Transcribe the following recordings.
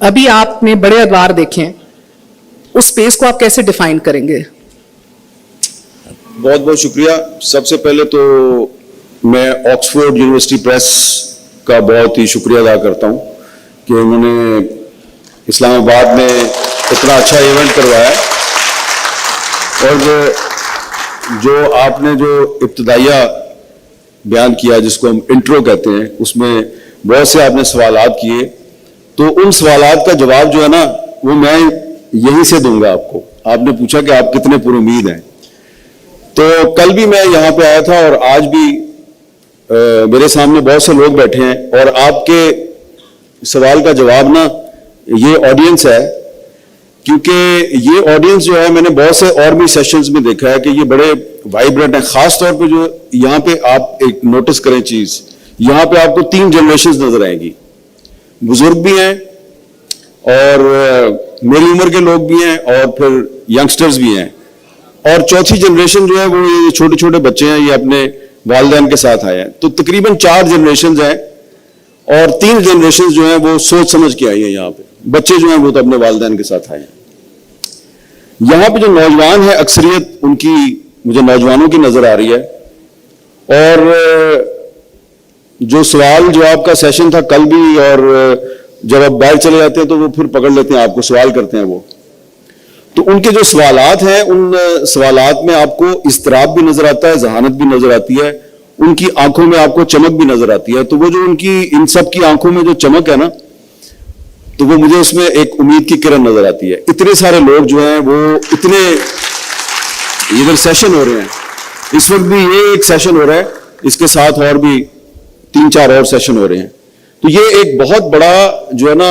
ابھی آپ نے بڑے اخبار دیکھے ہیں, اس اسپیس کو آپ کیسے ڈیفائن کریں گے؟ بہت بہت شکریہ. سب سے پہلے تو میں آکسفورڈ یونیورسٹی پریس کا بہت ہی شکریہ ادا کرتا ہوں کہ انہوں نے اسلام آباد میں اتنا اچھا ایونٹ کروایا, اور جو آپ نے جو ابتدائیہ بیان کیا جس کو ہم انٹرو کہتے ہیں, اس میں بہت سے آپ نے سوالات کیے, تو ان سوالات کا جواب جو ہے نا وہ میں یہیں سے دوں گا آپ کو. آپ نے پوچھا کہ آپ کتنے پر امید ہیں, تو کل بھی میں یہاں پہ آیا تھا اور آج بھی میرے سامنے بہت سے لوگ بیٹھے ہیں, اور آپ کے سوال کا جواب نا یہ آڈینس ہے, کیونکہ یہ آڈینس جو ہے میں نے بہت سے اور بھی سیشنز میں دیکھا ہے کہ یہ بڑے وائبرنٹ ہیں. خاص طور پہ جو یہاں پہ آپ ایک نوٹس کریں چیز, یہاں پہ آپ کو 3 جنریشنز نظر آئیں گی. بزرگ بھی ہیں اور میری عمر کے لوگ بھی ہیں اور پھر ینگسٹرز بھی ہیں, اور چوتھی جنریشن جو ہے وہ یہ چھوٹے چھوٹے بچے ہیں, یہ اپنے والدین کے ساتھ آئے ہیں. تو تقریباً 4 جنریشنز ہیں, اور 3 جنریشنز جو ہیں وہ سوچ سمجھ کے آئی ہیں. یہاں پہ بچے جو ہیں وہ تو اپنے والدین کے ساتھ آئے ہیں. یہاں پہ جو نوجوان ہیں اکثریت ان کی مجھے نوجوانوں کی نظر آ رہی ہے, اور جو سوال جواب کا سیشن تھا کل بھی, اور جب آپ باہر چلے جاتے ہیں تو وہ پھر پکڑ لیتے ہیں آپ کو, سوال کرتے ہیں وہ, تو ان کے جو سوالات ہیں ان سوالات میں آپ کو اضطراب بھی نظر آتا ہے, ذہانت بھی نظر آتی ہے, ان کی آنکھوں میں آپ کو چمک بھی نظر آتی ہے. تو وہ جو ان کی ان سب کی آنکھوں میں جو چمک ہے نا, تو وہ مجھے اس میں ایک امید کی کرن نظر آتی ہے. اتنے سارے لوگ جو ہیں وہ اتنے ادھر سیشن ہو رہے ہیں, اس وقت بھی یہ ایک سیشن ہو رہا ہے, اس کے ساتھ اور بھی 3-4 اور سیشن ہو رہے ہیں. تو یہ ایک بہت بڑا جو ہے نا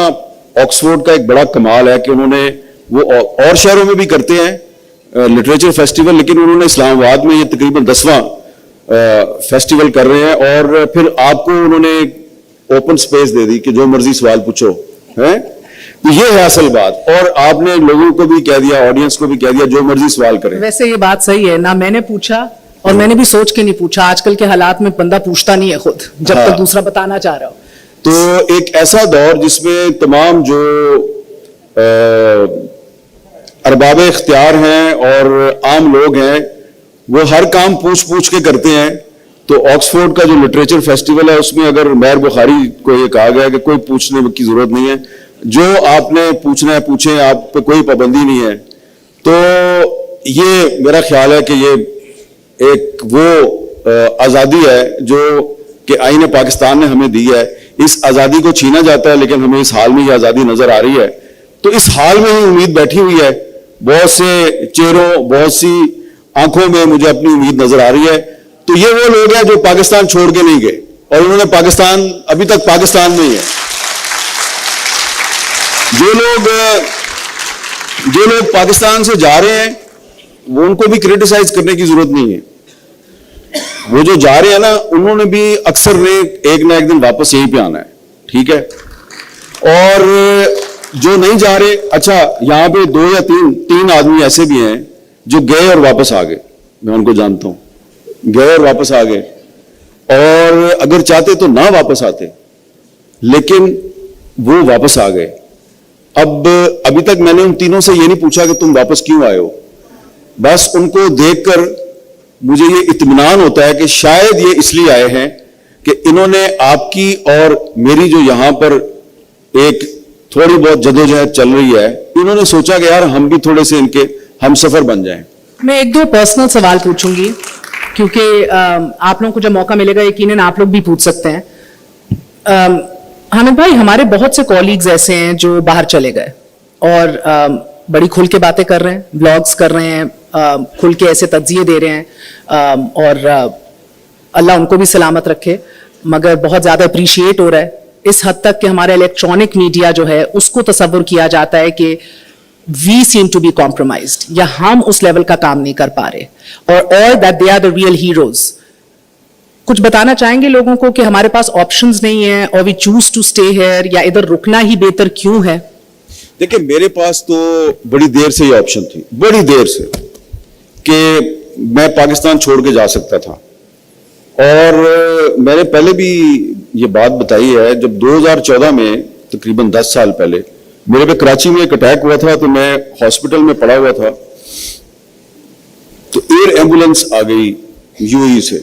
آکسفورڈ کا ایک بڑا کمال ہے کہ انہوں نے, وہ اور شہروں میں بھی کرتے ہیں لٹریچر فیسٹیول, لیکن انہوں نے اسلام آباد میں یہ تقریباً 10واں فیسٹیول کر رہے ہیں, اور پھر آپ کو انہوں نے اوپن سپیس دے دی کہ جو مرضی سوال پوچھو ہے. تو یہ ہے اصل بات, اور آپ نے لوگوں کو بھی کہہ دیا, آڈینس کو بھی کہہ دیا جو مرضی سوال کریں. ویسے یہ بات صحیح ہے نا, میں نے پوچھا اور میں نے بھی سوچ کے نہیں پوچھا. آج کل کے حالات میں بندہ پوچھتا نہیں ہے خود جب تک دوسرا بتانا چاہ رہا ہو. تو ایک ایسا دور جس میں تمام جو ارباب اختیار ہیں اور عام لوگ ہیں وہ ہر کام پوچھ کے کرتے ہیں. تو آکسفورڈ کا جو لٹریچر فیسٹیول ہے اس میں اگر مہر بخاری کو یہ کہا گیا کہ کوئی پوچھنے کی ضرورت نہیں ہے, جو آپ نے پوچھنا ہے پوچھیں, آپ پہ کوئی پابندی نہیں ہے. تو یہ میرا خیال ہے کہ یہ ایک وہ آزادی ہے جو کہ آئین پاکستان نے ہمیں دی ہے. اس آزادی کو چھینا جاتا ہے, لیکن ہمیں اس حال میں یہ آزادی نظر آ رہی ہے. تو اس حال میں ہی امید بیٹھی ہوئی ہے, بہت سے چہروں, بہت سی آنکھوں میں مجھے اپنی امید نظر آ رہی ہے. تو یہ وہ لوگ ہیں جو پاکستان چھوڑ کے نہیں گئے, اور انہوں نے پاکستان ابھی تک پاکستان میں ہی ہے. جو لوگ پاکستان سے جا رہے ہیں وہ ان کو بھی کریٹیسائز کرنے کی ضرورت نہیں ہے. وہ جو جا رہے ہیں نا انہوں نے بھی اکثر نے ایک نہ ایک دن واپس یہیں پہ آنا ہے, ٹھیک ہے. اور جو نہیں جا رہے, اچھا یہاں پہ 2 یا 3 آدمی ایسے بھی ہیں جو گئے اور واپس آ گئے, میں ان کو جانتا ہوں, گئے اور واپس آ گئے, اور اگر چاہتے تو نہ واپس آتے, لیکن وہ واپس آ گئے. اب ابھی تک میں نے ان تینوں سے یہ نہیں پوچھا کہ تم واپس کیوں آئے ہو, بس ان کو دیکھ کر مجھے یہ اطمینان ہوتا ہے کہ شاید یہ اس لیے آئے ہیں کہ انہوں نے آپ کی اور میری جو یہاں پر ایک تھوڑی بہت جدوجہد چل رہی ہے, انہوں نے سوچا کہ یار ہم بھی تھوڑے سے ان کے ہم سفر بن جائیں. میں 1-2 پرسنل سوال پوچھوں گی کیونکہ آپ لوگوں کو جب موقع ملے گا یقیناً آپ لوگ بھی پوچھ سکتے ہیں. حامد بھائی, ہمارے بہت سے کولیگز ایسے ہیں جو باہر چلے گئے اور بڑی کھل کے باتیں کر رہے ہیں, بلاگز کر رہے ہیں, کھل کے ایسے تجزیے دے رہے ہیں, اور اللہ ان کو بھی سلامت رکھے. مگر بہت زیادہ اپریشیٹ ہو رہا ہے اس حد تک کہ ہمارا الیکٹرانک میڈیا جو ہے اس کو تصور کیا جاتا ہے کہ وی سیم ٹو بی کمپرومائزڈ, یا ہم اس لیول کا کام نہیں کر پا رہے, اور that they are the real heroes. کچھ بتانا چاہیں گے لوگوں کو کہ ہمارے پاس آپشنز نہیں ہیں اور we choose to stay here, یا ادھر رکنا ہی بہتر کیوں ہے؟ دیکھیں میرے پاس تو بڑی دیر سے یہ آپشن تھی, بڑی دیر سے, کہ میں پاکستان چھوڑ کے جا سکتا تھا. اور میں نے پہلے بھی یہ بات بتائی ہے, جب 2014 میں تقریباً 10 سال پہلے میرے پہ کراچی میں ایک اٹیک ہوا تھا تو میں ہاسپٹل میں پڑا ہوا تھا, تو ایئر ایمبولینس آ گئی یو اے ای سے,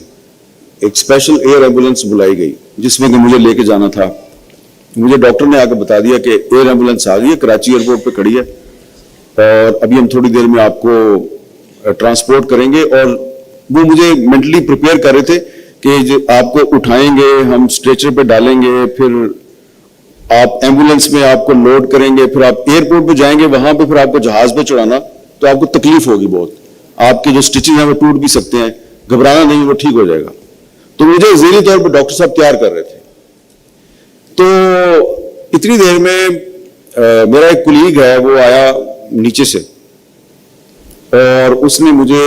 ایک اسپیشل ایئر ایمبولینس بلائی گئی جس میں کہ مجھے لے کے جانا تھا. مجھے ڈاکٹر نے آ کے بتا دیا کہ ایئر ایمبولینس آ گئی ہے, کراچی ایئرپورٹ پہ کھڑی ہے اور ابھی ہم تھوڑی دیر میں آپ کو ٹرانسپورٹ کریں گے. اور وہ مجھے مینٹلی پریپیئر کر رہے تھے کہ آپ کو اٹھائیں گے, ہم اسٹریچر پہ ڈالیں گے, پھر آپ ایمبولینس میں آپ کو لوڈ کریں گے, پھر آپ ایئرپورٹ پہ جائیں گے, وہاں پہ پھر آپ کو جہاز پہ چڑھانا, تو آپ کو تکلیف ہوگی بہت, آپ کے جو سٹچز ہیں وہ ٹوٹ بھی سکتے ہیں, گھبرانا نہیں, وہ ٹھیک ہو جائے گا. تو مجھے ذہنی طور پہ ڈاکٹر صاحب تیار کر رہے تھے. تو اتنی دیر میں میرا ایک کولیگ ہے وہ آیا نیچے سے اور اس نے مجھے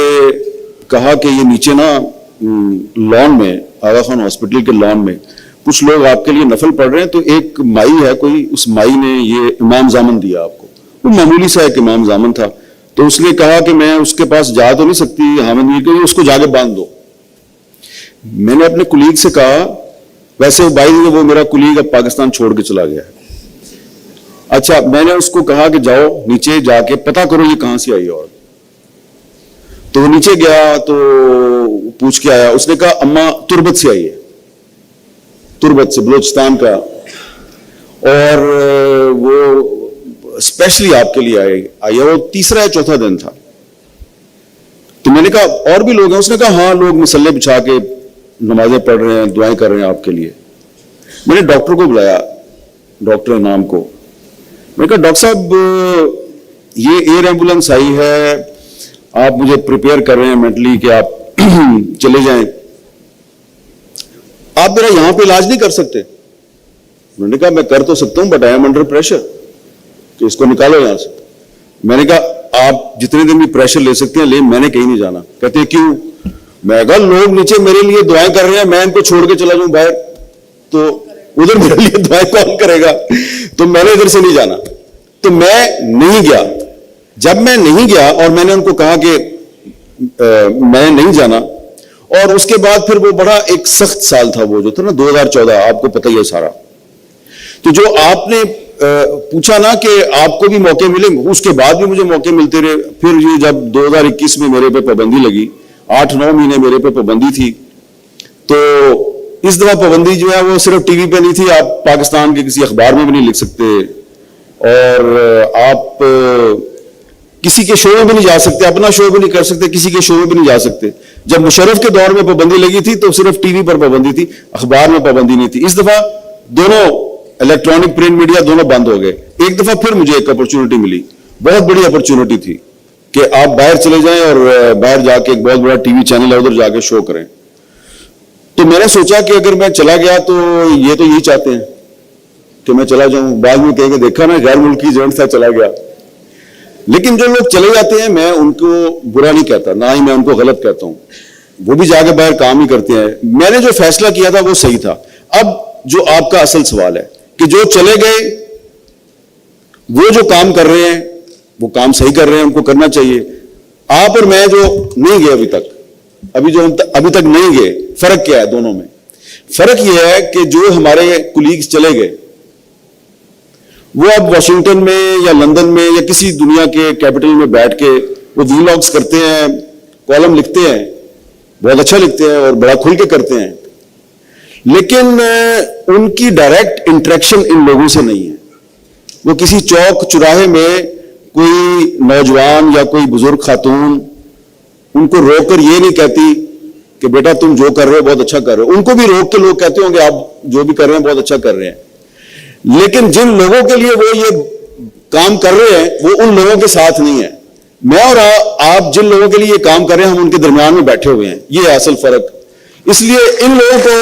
کہا کہ یہ نیچے نا لان میں, آغا خان ہاسپٹل کے لان میں کچھ لوگ آپ کے لیے نفل پڑھ رہے ہیں, تو ایک مائی ہے کوئی, اس مائی نے یہ امام زامن دیا آپ کو. وہ معمولی سا ایک امام زامن تھا, تو اس نے کہا کہ میں اس کے پاس جا تو نہیں سکتی حامد میر کے, اس کو جا کے باندھ دو. میں نے اپنے کولیگ سے کہا, ویسے وہ میرا کولیگ اب پاکستان چھوڑ کے چلا گیا ہے. اچھا, میں نے اس کو کہا کہ جاؤ نیچے جا کے پتا کرو یہ کہاں سے آئی, اور تو وہ نیچے گیا تو پوچھ کے آیا, اس نے کہا اماں تربت سے آئی ہے, تربت سے, بلوچستان کا, اور وہ اسپیشلی آپ کے لیے آئی ہے. وہ تیسرا یا چوتھا دن تھا. تو میں نے کہا اور بھی لوگ ہیں؟ اس نے کہا ہاں, لوگ مسلح بچھا کے نمازیں پڑھ رہے ہیں, دعائیں کر رہے ہیں آپ کے لیے. میں نے ڈاکٹر کو بلایا, ڈاکٹر نام کو. میں نے کہا ڈاکٹر صاحب یہ ایئر ایمبولینس آئی ہے, آپ مجھے پریپیئر کر رہے ہیں مینٹلی کہ آپ چلے جائیں, آپ میرا یہاں پہ علاج نہیں کر سکتے؟ میں نے کہا میں کر تو سکتا ہوں, but I am under pressure کہ اس کو نکالو یہاں سے. میں نے کہا آپ جتنے دن بھی پریشر لے سکتے ہیں لے, میں نے کہیں نہیں جانا. کہتے ہیں کیوں؟ میں کہا لوگ نیچے میرے لیے دعائیں کر رہے ہیں, میں ان کو چھوڑ کے چلا جاؤں باہر تو ادھر میرے لیے دعائیں کون کرے گا؟ تو میں نے ادھر سے نہیں جانا. تو میں نہیں گیا. جب میں نہیں گیا اور میں نے ان کو کہا کہ میں نہیں جانا, اور اس کے بعد پھر وہ بڑا ایک سخت سال تھا وہ جو تھا نا 2014, آپ کو پتہ ہی ہے سارا. تو جو آپ نے پوچھا نا کہ آپ کو بھی موقع ملیں, اس کے بعد بھی مجھے موقع ملتے رہے. پھر یہ جب 2021 میں میرے پہ پابندی لگی, 8-9 مہینے میرے پہ پابندی تھی, تو اس دفعہ پابندی جو ہے وہ صرف ٹی وی پہ نہیں تھی, آپ پاکستان کے کسی اخبار میں بھی نہیں لکھ سکتے, اور آپ کسی کے شو میں بھی نہیں جا سکتے, اپنا شو بھی نہیں کر سکتے, کسی کے شو میں بھی نہیں جا سکتے. جب مشرف کے دور میں پابندی لگی تھی تو صرف ٹی وی پر پابندی تھی, اخبار میں پابندی نہیں تھی. اس دفعہ دونوں الیکٹرانک پرنٹ میڈیا دونوں بند ہو گئے. ایک دفعہ پھر مجھے ایک اپرچونٹی ملی, بہت بڑی اپرچونٹی تھی کہ آپ باہر چلے جائیں اور باہر جا کے ایک بہت بڑا ٹی وی چینل ہے ادھر جا کے شو کریں. تو میں نے سوچا کہ اگر میں چلا گیا تو یہی چاہتے ہیں کہ میں چلا جاؤں, بعد میں کہیں گے دیکھا نا غیر ملکی ایجنٹ تھا چلا گیا. لیکن جو لوگ چلے جاتے ہیں میں ان کو برا نہیں کہتا, نہ ہی میں ان کو غلط کہتا ہوں, وہ بھی جا کے باہر کام ہی کرتے ہیں. میں نے جو فیصلہ کیا تھا وہ صحیح تھا. اب جو آپ کا اصل سوال ہے کہ جو چلے گئے وہ جو کام کر رہے ہیں وہ کام صحیح کر رہے ہیں, ان کو کرنا چاہیے. آپ اور میں جو نہیں گئے ابھی تک نہیں گئے, فرق کیا ہے دونوں میں؟ فرق یہ ہے کہ جو ہمارے کولیگز چلے گئے وہ اب واشنگٹن میں یا لندن میں یا کسی دنیا کے کیپٹل میں بیٹھ کے وہ ویلاگز کرتے ہیں, کالم لکھتے ہیں, بہت اچھا لکھتے ہیں اور بڑا کھل کے کرتے ہیں, لیکن ان کی ڈائریکٹ انٹریکشن ان لوگوں سے نہیں ہے. وہ کسی چوک چوراہے میں کوئی نوجوان یا کوئی بزرگ خاتون ان کو روک کر یہ نہیں کہتی کہ بیٹا تم جو کر رہے ہو بہت اچھا کر رہے ہو. ان کو بھی روک کے لوگ کہتے ہوں گے آپ جو بھی کر رہے ہیں بہت اچھا کر رہے ہیں, لیکن جن لوگوں کے لیے وہ یہ کام کر رہے ہیں وہ ان لوگوں کے ساتھ نہیں ہے. میں اور آپ جن لوگوں کے لیے یہ کام کر رہے ہیں ہم ان کے درمیان میں بیٹھے ہوئے ہیں, یہ ہے اصل فرق. اس لیے ان لوگوں کو